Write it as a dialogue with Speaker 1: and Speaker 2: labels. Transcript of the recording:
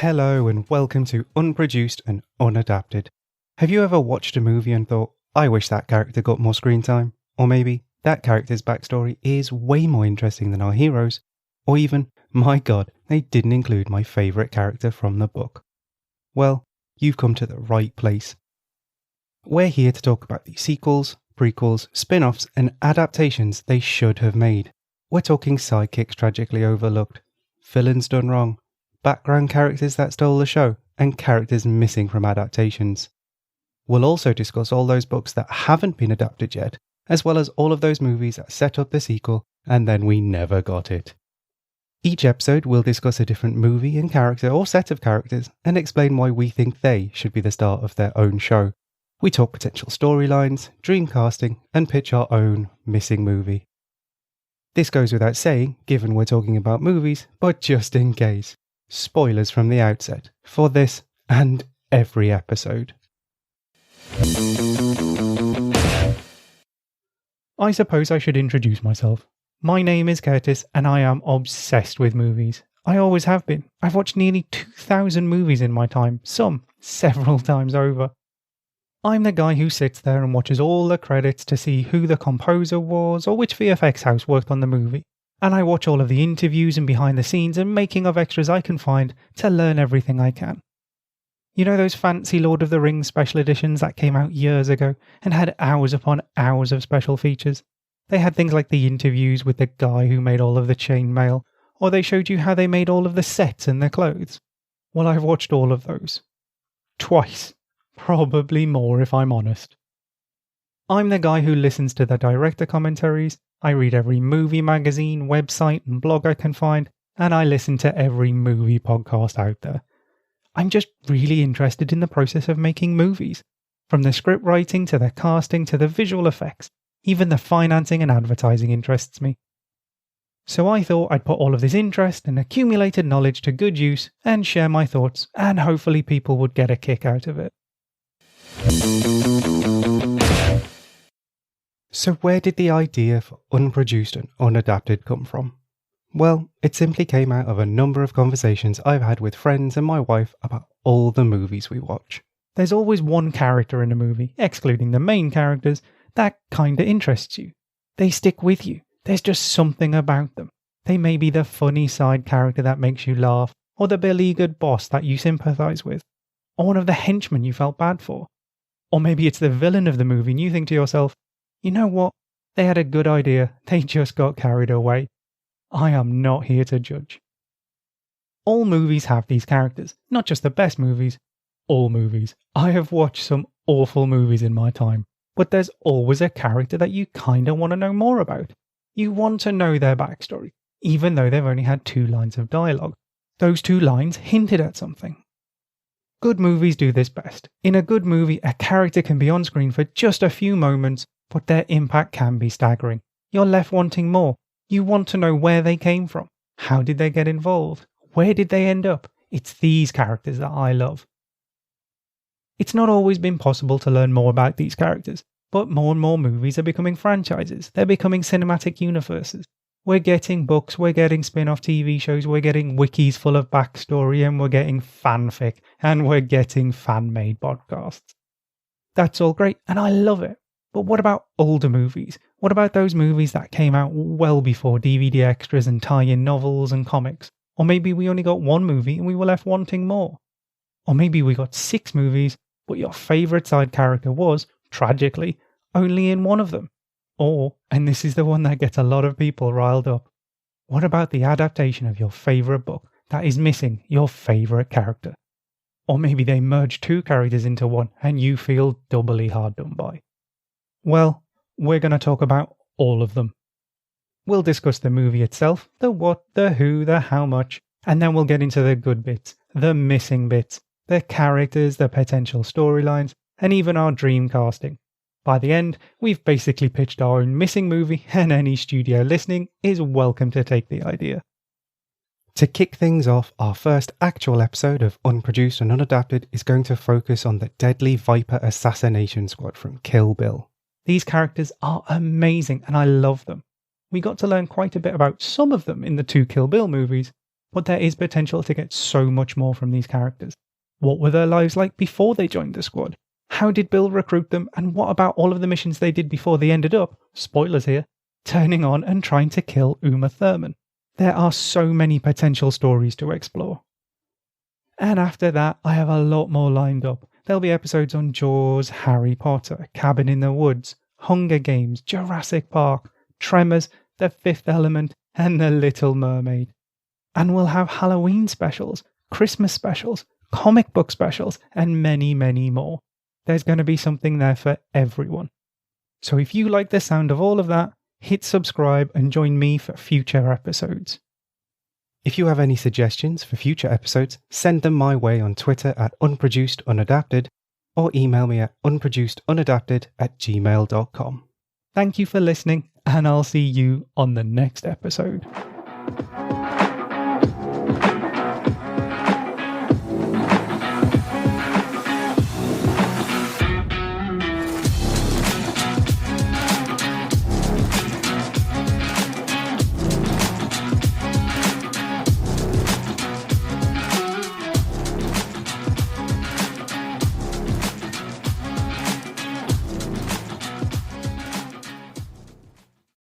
Speaker 1: Hello and welcome to Unproduced and Unadapted. Have you ever watched a movie and thought, I wish that character got more screen time? Or maybe, that character's backstory is way more interesting than our heroes? Or even, my god, they didn't include my favourite character from the book. Well, you've come to the right place. We're here to talk about the sequels, prequels, spin-offs and adaptations they should have made. We're talking sidekicks tragically overlooked, villains done wrong, background characters that stole the show, and characters missing from adaptations. We'll also discuss all those books that haven't been adapted yet, as well as all of those movies that set up the sequel and then we never got it. Each episode we'll discuss a different movie and character or set of characters and explain why we think they should be the star of their own show. We talk potential storylines, dream casting, and pitch our own missing movie. This goes without saying, given we're talking about movies, but just in case. Spoilers from the outset, for this and every episode. I suppose I should introduce myself. My name is Curtis and I am obsessed with movies. I always have been. I've watched nearly 2,000 movies in my time, some several times over. I'm the guy who sits there and watches all the credits to see who the composer was or which VFX house worked on the movie. And I watch all of the interviews and behind the scenes and making of extras I can find to learn everything I can. You know those fancy Lord of the Rings special editions that came out years ago and had hours upon hours of special features? They had things like the interviews with the guy who made all of the chainmail, or they showed you how they made all of the sets and the clothes. Well, I've watched all of those. Twice. Probably more if I'm honest. I'm the guy who listens to the director commentaries, I read every movie magazine, website and blog I can find, and I listen to every movie podcast out there. I'm just really interested in the process of making movies. From the script writing to the casting to the visual effects, even the financing and advertising interests me. So I thought I'd put all of this interest and accumulated knowledge to good use and share my thoughts, and hopefully people would get a kick out of it. So where did the idea for Unproduced and Unadapted come from? Well, it simply came out of a number of conversations I've had with friends and my wife about all the movies we watch. There's always one character in a movie, excluding the main characters, that kinda interests you. They stick with you. There's just something about them. They may be the funny side character that makes you laugh, or the beleaguered boss that you sympathise with, or one of the henchmen you felt bad for. Or maybe it's the villain of the movie and you think to yourself, you know what? They had a good idea, they just got carried away. I am not here to judge. All movies have these characters, not just the best movies, all movies. I have watched some awful movies in my time, but there's always a character that you kinda want to know more about. You want to know their backstory, even though they've only had 2 lines of dialogue. Those 2 lines hinted at something. Good movies do this best. In a good movie, a character can be on screen for just a few moments, but their impact can be staggering. You're left wanting more. You want to know where they came from. How did they get involved? Where did they end up? It's these characters that I love. It's not always been possible to learn more about these characters, but more and more movies are becoming franchises. They're becoming cinematic universes. We're getting books, we're getting spin-off TV shows, we're getting wikis full of backstory, and we're getting fanfic, and we're getting fan-made podcasts. That's all great, and I love it. But what about older movies? What about those movies that came out well before DVD extras and tie-in novels and comics? Or maybe we only got 1 movie and we were left wanting more. Or maybe we got 6 movies, but your favourite side character was, tragically, only in 1 of them. Or, and this is the one that gets a lot of people riled up, what about the adaptation of your favourite book that is missing your favourite character? Or maybe they merge 2 characters into one and you feel doubly hard done by. Well, we're going to talk about all of them. We'll discuss the movie itself, the what, the who, the how much, and then we'll get into the good bits, the missing bits, the characters, the potential storylines, and even our dream casting. By the end, we've basically pitched our own missing movie, and any studio listening is welcome to take the idea. To kick things off, our first actual episode of Unproduced and Unadapted is going to focus on the deadly Viper assassination squad from Kill Bill. These characters are amazing and I love them. We got to learn quite a bit about some of them in the 2 Kill Bill movies,
Speaker 2: but there is potential to get so much more from these characters. What were their lives like before they joined the squad? How did Bill recruit them, and what about all of the missions they did before they ended up, spoilers here, turning on and trying to kill Uma Thurman? There are so many potential stories to explore. And after that, I have a lot more lined up. There'll be episodes on Jaws, Harry Potter, Cabin in the Woods, Hunger Games, Jurassic Park, Tremors, The Fifth Element, and The Little Mermaid. And we'll have Halloween specials, Christmas specials, comic book specials, and many, many more. There's going to be something there for everyone. So if you like the sound of all of that, hit subscribe and join me for future episodes.
Speaker 1: If you have any suggestions for future episodes, send them my way on Twitter at Unproduced Unadapted or email me at unproducedunadapted@gmail.com.
Speaker 2: Thank you for listening, and I'll see you on the next episode.